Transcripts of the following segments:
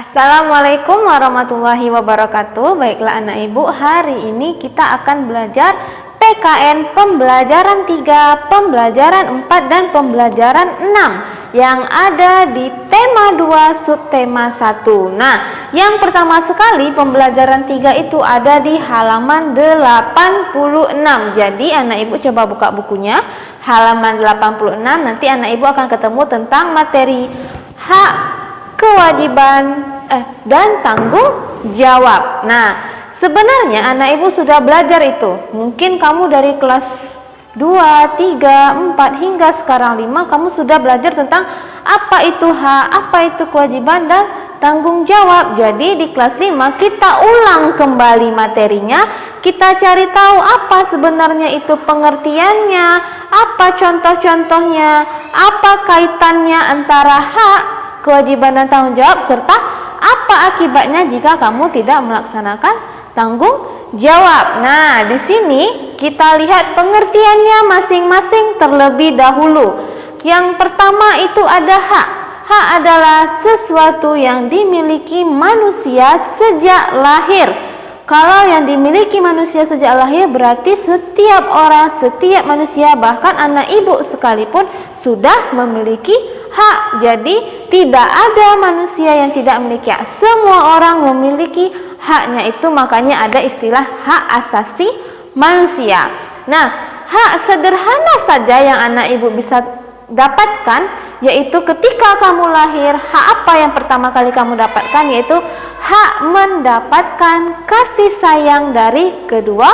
Assalamualaikum warahmatullahi wabarakatuh. Baiklah anak ibu, hari ini kita akan belajar PKN pembelajaran 3, pembelajaran 4 dan pembelajaran 6 yang ada di tema 2 subtema 1. Nah, yang pertama sekali pembelajaran 3 itu ada di halaman 86. Jadi anak ibu coba buka bukunya halaman 86, nanti anak ibu akan ketemu tentang materi hak, kewajiban dan tanggung jawab. Nah, sebenarnya anak ibu sudah belajar itu. Mungkin kamu dari kelas 2, 3, 4 hingga sekarang 5 kamu sudah belajar tentang apa itu hak, apa itu kewajiban dan tanggung jawab. Jadi di kelas 5 kita ulang kembali materinya, kita cari tahu apa sebenarnya itu pengertiannya, apa contoh-contohnya, apa kaitannya antara hak, kewajiban dan tanggung jawab, serta apa akibatnya jika kamu tidak melaksanakan tanggung jawab. Nah, di sini kita lihat pengertiannya masing-masing terlebih dahulu. Yang pertama itu ada hak. Hak adalah sesuatu yang dimiliki manusia sejak lahir. Kalau yang dimiliki manusia sejak lahir berarti setiap orang, setiap manusia, bahkan anak ibu sekalipun sudah memiliki hak. Jadi tidak ada manusia yang tidak memiliki hak. Semua orang memiliki haknya itu, makanya ada istilah hak asasi manusia. Nah, hak sederhana saja yang anak ibu bisa dapatkan yaitu ketika kamu lahir, hak apa yang pertama kali kamu dapatkan? Yaitu hak mendapatkan kasih sayang dari kedua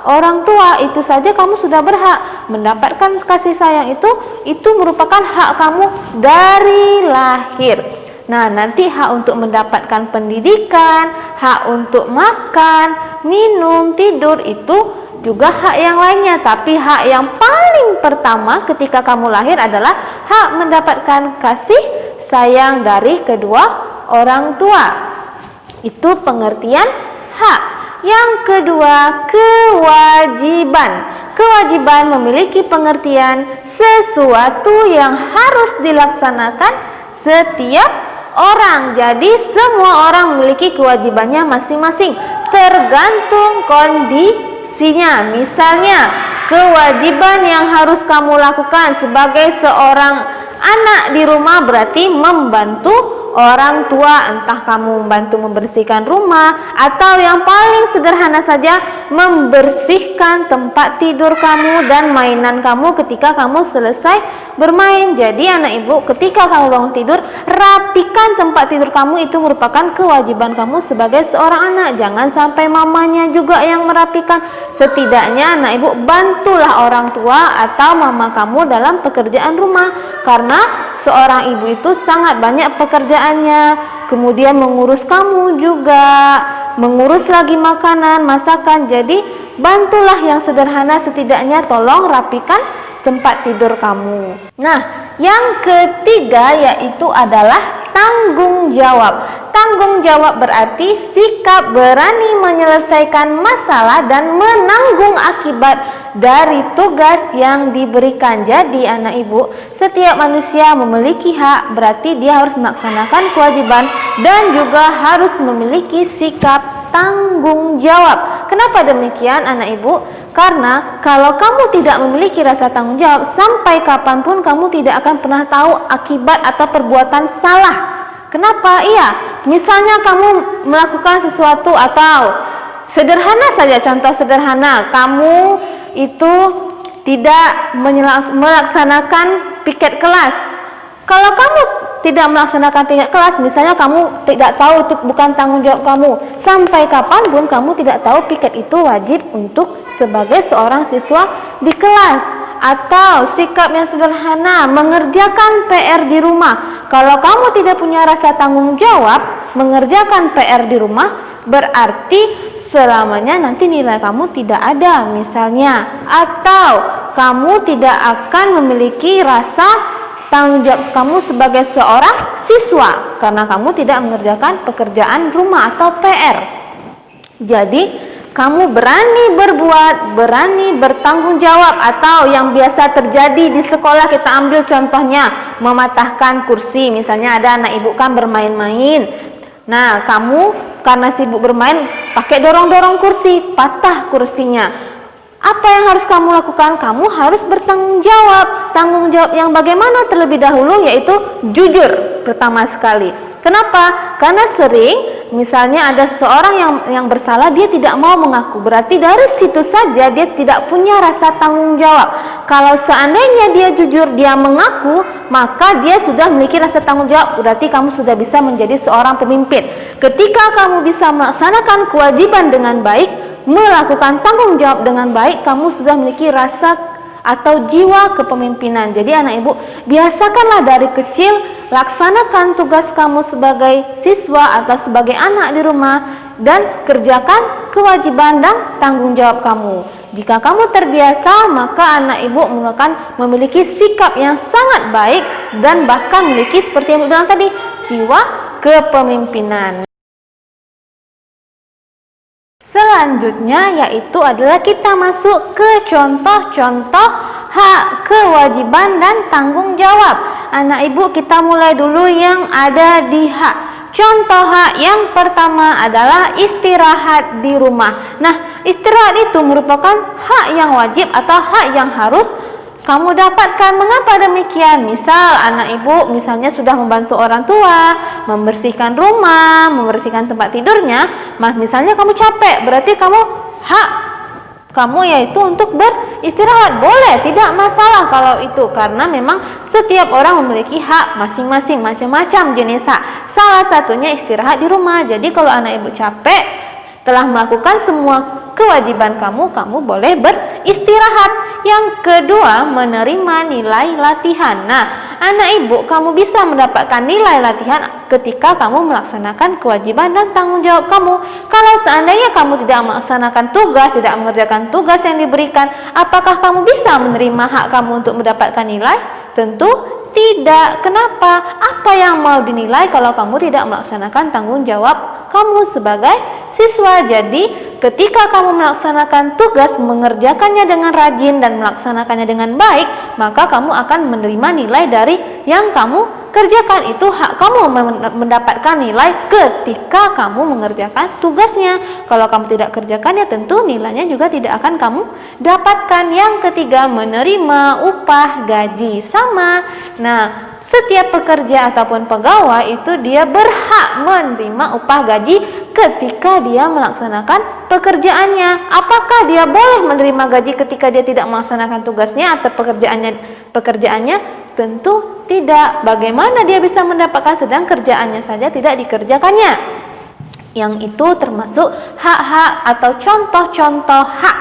orang tua. Itu saja kamu sudah berhak mendapatkan kasih sayang itu merupakan hak kamu dari lahir. Nah, nanti hak untuk mendapatkan pendidikan, hak untuk makan, minum, tidur itu juga hak yang lainnya. Tapi hak yang paling pertama ketika kamu lahir adalah hak mendapatkan kasih sayang dari kedua orang tua. Itu pengertian hak. Yang kedua, kewajiban. Kewajiban memiliki pengertian sesuatu yang harus dilaksanakan setiap orang. Jadi semua orang memiliki kewajibannya masing-masing tergantung kondisinya. Misalnya, kewajiban yang harus kamu lakukan sebagai seorang anak di rumah berarti membantu orang tua, entah kamu membantu membersihkan rumah atau yang paling sederhana saja membersihkan tempat tidur kamu dan mainan kamu ketika kamu selesai bermain. Jadi anak ibu, ketika kamu bangun tidur, rapikan tempat tidur kamu, itu merupakan kewajiban kamu sebagai seorang anak. Jangan sampai mamanya juga yang merapikan. Setidaknya anak ibu bantulah orang tua atau mama kamu dalam pekerjaan rumah, karena seorang ibu itu sangat banyak pekerjaannya, kemudian mengurus kamu juga, mengurus lagi makanan, masakan. Jadi bantulah yang sederhana, setidaknya tolong rapikan tempat tidur kamu. Nah, yang ketiga yaitu adalah tanggung jawab. Tanggung jawab berarti sikap berani menyelesaikan masalah dan menanggung akibat dari tugas yang diberikan. Jadi anak ibu, setiap manusia memiliki hak, berarti dia harus melaksanakan kewajiban dan juga harus memiliki sikap tanggung jawab. Kenapa demikian anak ibu? Karena kalau kamu tidak memiliki rasa tanggung jawab, sampai kapanpun kamu tidak akan pernah tahu akibat atau perbuatan salah. Kenapa? Iya, misalnya kamu melakukan sesuatu, atau sederhana saja, contoh sederhana, kamu itu tidak melaksanakan piket kelas. Kalau kamu tidak melaksanakan piket kelas, misalnya kamu tidak tahu itu bukan tanggung jawab kamu, sampai kapanpun kamu tidak tahu piket itu wajib untuk sebagai seorang siswa di kelas. Atau sikap yang sederhana, mengerjakan PR di rumah. Kalau kamu tidak punya rasa tanggung jawab mengerjakan PR di rumah, berarti selamanya nanti nilai kamu tidak ada misalnya. Atau kamu tidak akan memiliki rasa tanggung jawab kamu sebagai seorang siswa karena kamu tidak mengerjakan pekerjaan rumah atau PR. Jadi kamu berani berbuat, berani bertanggung jawab. Atau yang biasa terjadi di sekolah, kita ambil contohnya mematahkan kursi. Misalnya ada anak ibu kan bermain-main, Nah, kamu karena sibuk bermain pakai dorong-dorong kursi, patah kursinya. Apa yang harus kamu lakukan? Kamu harus bertanggung jawab. Tanggung jawab yang bagaimana terlebih dahulu, yaitu jujur pertama sekali. Kenapa? Karena sering misalnya ada seseorang yang bersalah, dia tidak mau mengaku. Berarti dari situ saja dia tidak punya rasa tanggung jawab. Kalau seandainya dia jujur, dia mengaku, maka dia sudah memiliki rasa tanggung jawab. Berarti kamu sudah bisa menjadi seorang pemimpin. Ketika kamu bisa melaksanakan kewajiban dengan baik, melakukan tanggung jawab dengan baik, kamu sudah memiliki rasa atau jiwa kepemimpinan. Jadi anak ibu, biasakanlah dari kecil, laksanakan tugas kamu sebagai siswa atau sebagai anak di rumah, dan kerjakan kewajiban dan tanggung jawab kamu. Jika kamu terbiasa, maka anak ibu akan memiliki sikap yang sangat baik dan bahkan memiliki seperti yang bilang tadi, jiwa kepemimpinan. Selanjutnya yaitu adalah kita masuk ke contoh-contoh hak, kewajiban, dan tanggung jawab. Anak ibu, kita mulai dulu yang ada di hak. Contoh hak yang pertama adalah istirahat di rumah. Nah, istirahat itu merupakan hak yang wajib atau hak yang harus kamu dapatkan. Mengapa demikian? Misal anak ibu misalnya sudah membantu orang tua membersihkan rumah, membersihkan tempat tidurnya, misalnya kamu capek, berarti hak kamu yaitu untuk beristirahat. Boleh, tidak masalah kalau itu, karena memang setiap orang memiliki hak masing-masing, macam-macam jenis hak. Salah satunya istirahat di rumah. Jadi kalau anak ibu capek, setelah melakukan semua kewajiban kamu boleh beristirahat. Yang kedua, menerima nilai latihan. Nah, anak ibu, kamu bisa mendapatkan nilai latihan ketika kamu melaksanakan kewajiban dan tanggung jawab kamu. Kalau seandainya kamu tidak melaksanakan tugas, tidak mengerjakan tugas yang diberikan, apakah kamu bisa menerima hak kamu untuk mendapatkan nilai? Tentu tidak. Kenapa? Apa yang mau dinilai kalau kamu tidak melaksanakan tanggung jawab kamu sebagai siswa? Jadi ketika kamu melaksanakan tugas, mengerjakannya dengan rajin dan melaksanakannya dengan baik, maka kamu akan menerima nilai dari yang kamu kerjakan. Itu hak kamu mendapatkan nilai ketika kamu mengerjakan tugasnya. Kalau kamu tidak kerjakannya, tentu nilainya juga tidak akan kamu dapatkan. Yang ketiga, menerima upah gaji. Sama. Nah, setiap pekerja ataupun pegawai itu dia berhak menerima upah gaji ketika dia melaksanakan pekerjaannya. Apakah dia boleh menerima gaji ketika dia tidak melaksanakan tugasnya atau pekerjaannya? Tentu tidak. Bagaimana dia bisa mendapatkan sedang kerjaannya saja tidak dikerjakannya? Yang itu termasuk hak-hak atau contoh-contoh hak.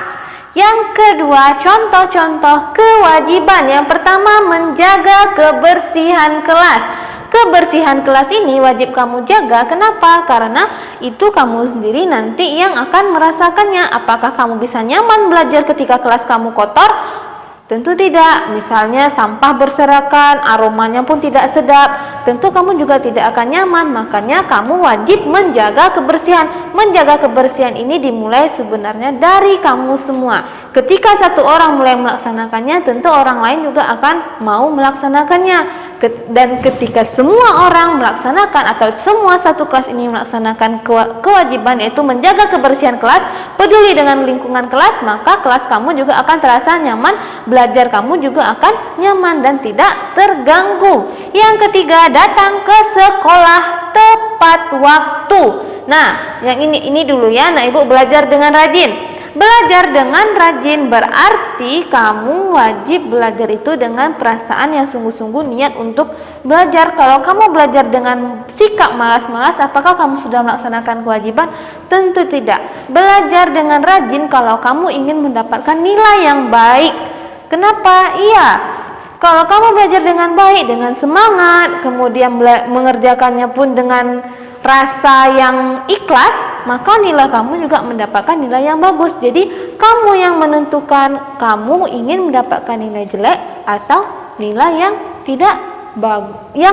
Yang kedua, contoh-contoh kewajiban. Yang pertama, menjaga kebersihan kelas. Kebersihan kelas ini wajib kamu jaga. Kenapa? Karena itu kamu sendiri nanti yang akan merasakannya. Apakah kamu bisa nyaman belajar ketika kelas kamu kotor? Tentu tidak. Misalnya sampah berserakan, aromanya pun tidak sedap, tentu kamu juga tidak akan nyaman. Makanya kamu wajib menjaga kebersihan. Menjaga kebersihan ini dimulai sebenarnya dari kamu semua. Ketika satu orang mulai melaksanakannya, tentu orang lain juga akan mau melaksanakannya. Dan ketika semua orang melaksanakan atau semua satu kelas ini melaksanakan kewajiban, yaitu menjaga kebersihan kelas, peduli dengan lingkungan kelas, maka kelas kamu juga akan terasa nyaman, belajar kamu juga akan nyaman dan tidak terganggu. Yang ketiga, datang ke sekolah tepat waktu. Nah, yang ini dulu ya, nah ibu, belajar dengan rajin. Belajar dengan rajin berarti kamu wajib belajar itu dengan perasaan yang sungguh-sungguh, niat untuk belajar. Kalau kamu belajar dengan sikap malas-malas, apakah kamu sudah melaksanakan kewajiban? Tentu tidak. Belajar dengan rajin kalau kamu ingin mendapatkan nilai yang baik. Kenapa? Iya, kalau kamu belajar dengan baik, dengan semangat, kemudian mengerjakannya pun dengan rasa yang ikhlas, maka nilai kamu juga mendapatkan nilai yang bagus. Jadi kamu yang menentukan kamu ingin mendapatkan nilai jelek atau nilai yang tidak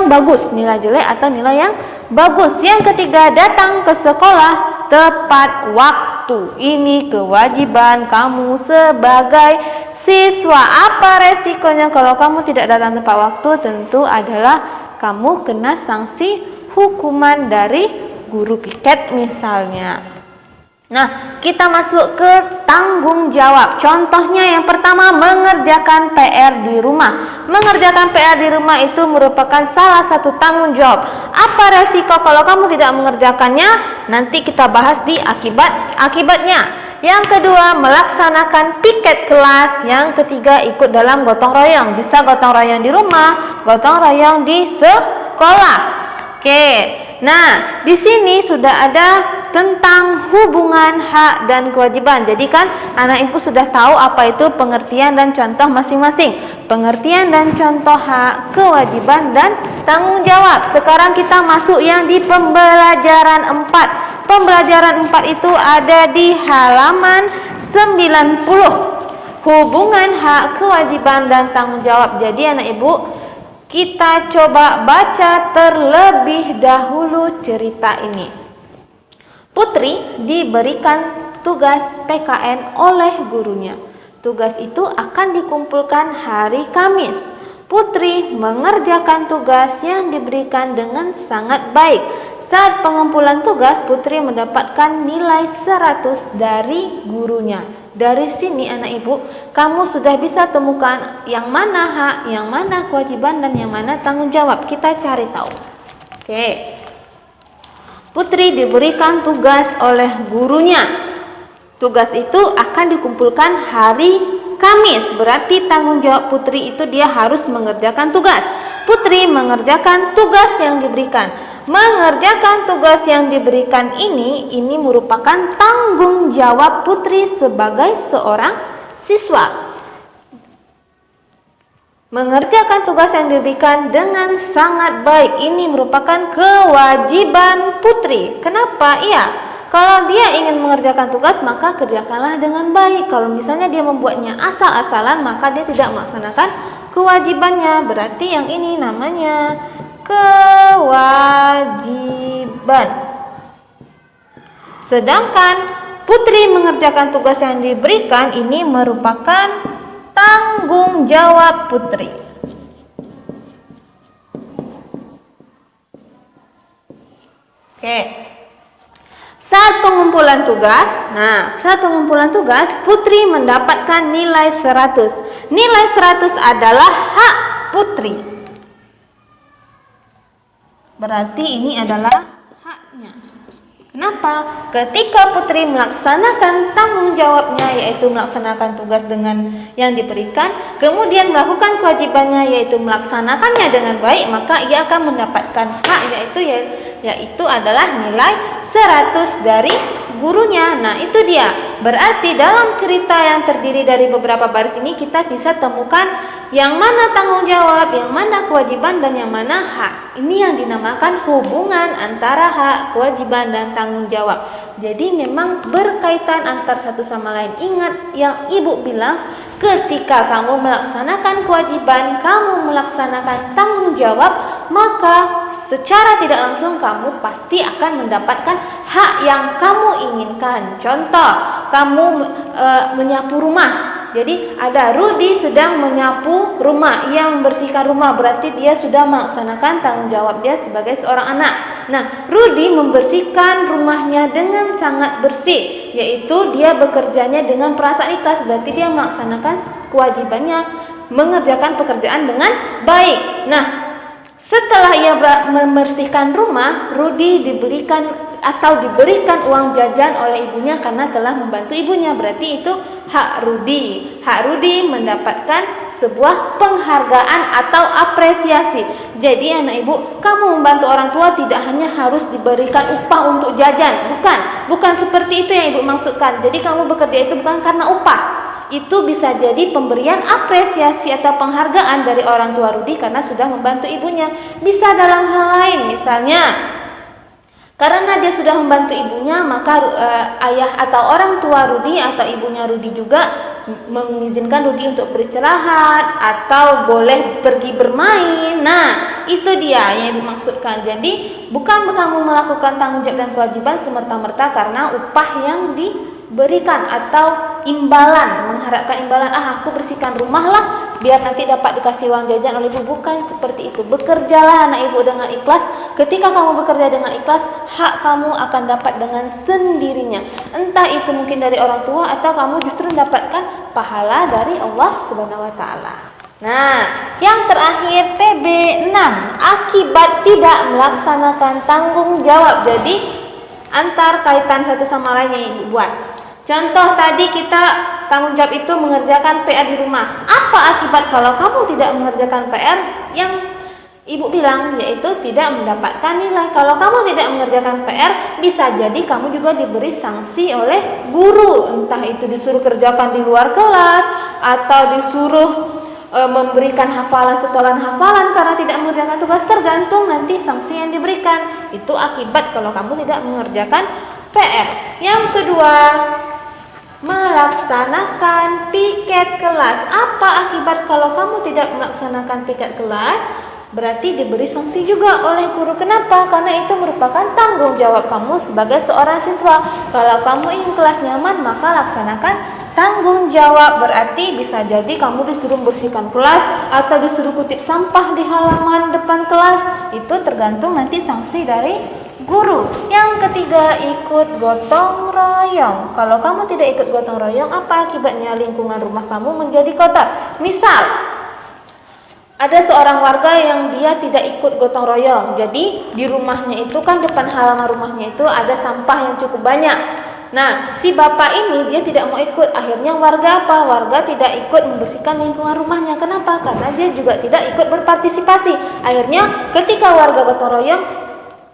bagus, nilai jelek atau nilai yang bagus. Yang ketiga, datang ke sekolah tepat waktu. Ini kewajiban kamu sebagai siswa. Apa resikonya kalau kamu tidak datang tepat waktu? Tentu adalah kamu kena sanksi hukuman dari guru piket misalnya. Nah, kita masuk ke tanggung jawab. Contohnya yang pertama, mengerjakan PR di rumah. Mengerjakan PR di rumah itu merupakan salah satu tanggung jawab. Apa resiko kalau kamu tidak mengerjakannya? Nanti kita bahas di akibatnya. Yang kedua, melaksanakan piket kelas. Yang ketiga, ikut dalam gotong royong. Bisa gotong royong di rumah, gotong royong di sekolah. Oke. Nah, di sini sudah ada tentang hubungan hak dan kewajiban. Jadi kan anak ibu sudah tahu apa itu pengertian dan contoh masing-masing. Pengertian dan contoh hak, kewajiban dan tanggung jawab. Sekarang kita masuk yang di pembelajaran 4. Pembelajaran 4 itu ada di halaman 90. Hubungan hak, kewajiban dan tanggung jawab. Jadi anak ibu, kita coba baca terlebih dahulu cerita ini. Putri diberikan tugas PKN oleh gurunya. Tugas itu akan dikumpulkan hari Kamis. Putri mengerjakan tugas yang diberikan dengan sangat baik. Saat pengumpulan tugas, Putri mendapatkan nilai 100 dari gurunya. Dari sini anak ibu, kamu sudah bisa temukan yang mana hak, yang mana kewajiban, dan yang mana tanggung jawab. Kita cari tahu. Oke. Putri diberikan tugas oleh gurunya. Tugas itu akan dikumpulkan hari Kamis. Berarti tanggung jawab Putri itu dia harus mengerjakan tugas. Putri mengerjakan tugas yang diberikan. Mengerjakan tugas yang diberikan ini merupakan tanggung jawab Putri sebagai seorang siswa. Mengerjakan tugas yang diberikan dengan sangat baik ini merupakan kewajiban Putri. Kenapa? Iya, kalau dia ingin mengerjakan tugas maka kerjakanlah dengan baik. Kalau misalnya dia membuatnya asal-asalan maka dia tidak melaksanakan kewajibannya. Berarti yang ini namanya kewajiban. Sedangkan Putri mengerjakan tugas yang diberikan ini merupakan tanggung jawab Putri. Oke. Saat pengumpulan tugas, Putri mendapatkan nilai 100. Nilai 100 adalah hak Putri. Berarti ini adalah haknya. Kenapa? Ketika Putri melaksanakan tanggung jawabnya, yaitu melaksanakan tugas dengan yang diberikan, kemudian melakukan kewajibannya, yaitu melaksanakannya dengan baik, maka ia akan mendapatkan hak, yaitu adalah nilai 100 dari gurunya. Nah, itu dia. Berarti dalam cerita yang terdiri dari beberapa baris ini kita bisa temukan yang mana tanggung jawab, yang mana kewajiban, dan yang mana hak. Ini yang dinamakan hubungan antara hak, kewajiban, dan tanggung jawab. Jadi memang berkaitan antar satu sama lain. Ingat yang ibu bilang, ketika kamu melaksanakan kewajiban, kamu melaksanakan tanggung jawab, maka secara tidak langsung kamu pasti akan mendapatkan hak yang kamu inginkan. Contoh, kamu menyapu rumah. Jadi ada Rudi sedang menyapu rumah, ia membersihkan rumah, berarti dia sudah melaksanakan tanggung jawab dia sebagai seorang anak. Nah, Rudi membersihkan rumahnya dengan sangat bersih, yaitu dia bekerjanya dengan perasaan ikhlas, berarti dia melaksanakan kewajibannya mengerjakan pekerjaan dengan baik. Nah, setelah ia membersihkan rumah, Rudi diberikan uang jajan oleh ibunya karena telah membantu ibunya. Berarti itu hak Rudi. Hak Rudi mendapatkan sebuah penghargaan atau apresiasi. Jadi anak ibu, kamu membantu orang tua tidak hanya harus diberikan upah untuk jajan. Bukan seperti itu yang ibu maksudkan. Jadi kamu bekerja itu bukan karena upah. Itu bisa jadi pemberian apresiasi atau penghargaan dari orang tua Rudi karena sudah membantu ibunya. Bisa dalam hal lain, misalnya karena dia sudah membantu ibunya, maka ayah atau orang tua Rudi atau ibunya Rudi juga mengizinkan Rudi untuk beristirahat atau boleh pergi bermain. Nah, itu dia yang ibu maksudkan. Jadi bukan kamu melakukan tanggung jawab dan kewajiban semerta-merta karena upah yang diberikan atau imbalan, mengharapkan imbalan, aku bersihkan rumah lah biar nanti dapat dikasih uang jajan oleh ibu. Bukan seperti itu. Bekerjalah anak ibu dengan ikhlas. Ketika kamu bekerja dengan ikhlas, hak kamu akan dapat dengan sendirinya. Entah itu mungkin dari orang tua atau kamu justru mendapatkan pahala dari Allah Subhanahu wa taala. Nah, yang terakhir PB6, akibat tidak melaksanakan tanggung jawab. Jadi antar kaitan satu sama lain yang ibu buat. Contoh tadi kita tanggung jawab itu mengerjakan PR di rumah. Apa akibat kalau kamu tidak mengerjakan PR yang ibu bilang, yaitu tidak mendapatkan nilai. Kalau kamu tidak mengerjakan PR, bisa jadi kamu juga diberi sanksi oleh guru. Entah itu disuruh kerjakan di luar kelas atau disuruh memberikan setoran hafalan karena tidak mengerjakan tugas. Tergantung nanti sanksi yang diberikan. Itu akibat kalau kamu tidak mengerjakan PR. Yang kedua, melaksanakan piket kelas. Apa akibat kalau kamu tidak melaksanakan piket kelas? Berarti diberi sanksi juga oleh guru. Kenapa? Karena itu merupakan tanggung jawab kamu sebagai seorang siswa. Kalau kamu ingin kelas nyaman, maka laksanakan tanggung jawab. Berarti bisa jadi kamu disuruh bersihkan kelas atau disuruh kutip sampah di halaman depan kelas. Itu tergantung nanti sanksi dari guru. Yang ketiga, ikut gotong royong. Kalau kamu tidak ikut gotong royong, apa akibatnya? Lingkungan rumah kamu menjadi kotor. Misal, ada seorang warga yang dia tidak ikut gotong royong. Jadi di rumahnya itu kan, depan halaman rumahnya itu ada sampah yang cukup banyak. Nah, si bapak ini dia tidak mau ikut. Akhirnya warga tidak ikut membersihkan lingkungan rumahnya. Kenapa? Karena dia juga tidak ikut berpartisipasi. Akhirnya ketika warga gotong royong,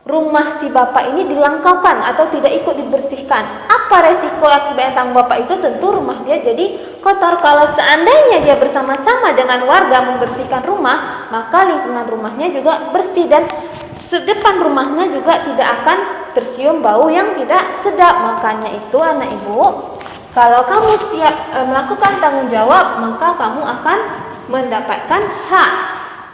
rumah si bapak ini dilangkaukan atau tidak ikut dibersihkan. Apa resiko akibat tanggung bapak itu? Tentu rumah dia jadi kotor. Kalau seandainya dia bersama-sama dengan warga membersihkan rumah, maka lingkungan rumahnya juga bersih dan depan rumahnya juga tidak akan tercium bau yang tidak sedap. Makanya itu anak ibu, kalau kamu siap melakukan tanggung jawab, maka kamu akan mendapatkan hak.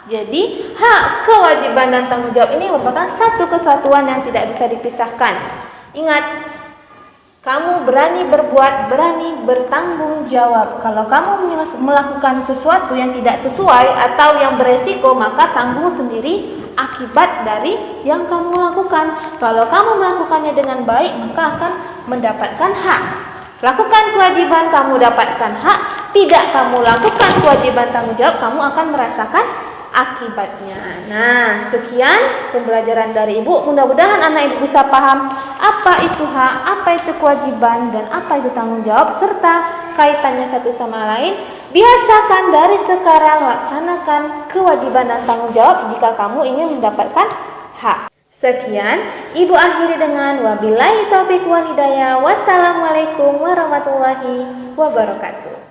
Jadi hak, kewajiban, dan tanggung jawab ini merupakan satu kesatuan yang tidak bisa dipisahkan. Ingat, kamu berani berbuat, berani bertanggung jawab. Kalau kamu melakukan sesuatu yang tidak sesuai atau yang beresiko, maka tanggung sendiri akibat dari yang kamu lakukan. Kalau kamu melakukannya dengan baik, maka akan mendapatkan hak. Lakukan kewajiban, kamu dapatkan hak. Tidak kamu lakukan kewajiban tanggung jawab, kamu akan merasakan akibatnya. Nah, sekian pembelajaran dari ibu. Mudah-mudahan anak ibu bisa paham apa itu hak, apa itu kewajiban, dan apa itu tanggung jawab, serta kaitannya satu sama lain. Biasakan dari sekarang, laksanakan kewajiban dan tanggung jawab jika kamu ingin mendapatkan hak. Sekian, ibu akhiri dengan wabillahi taufiq wal hidayah. Wassalamualaikum warahmatullahi wabarakatuh.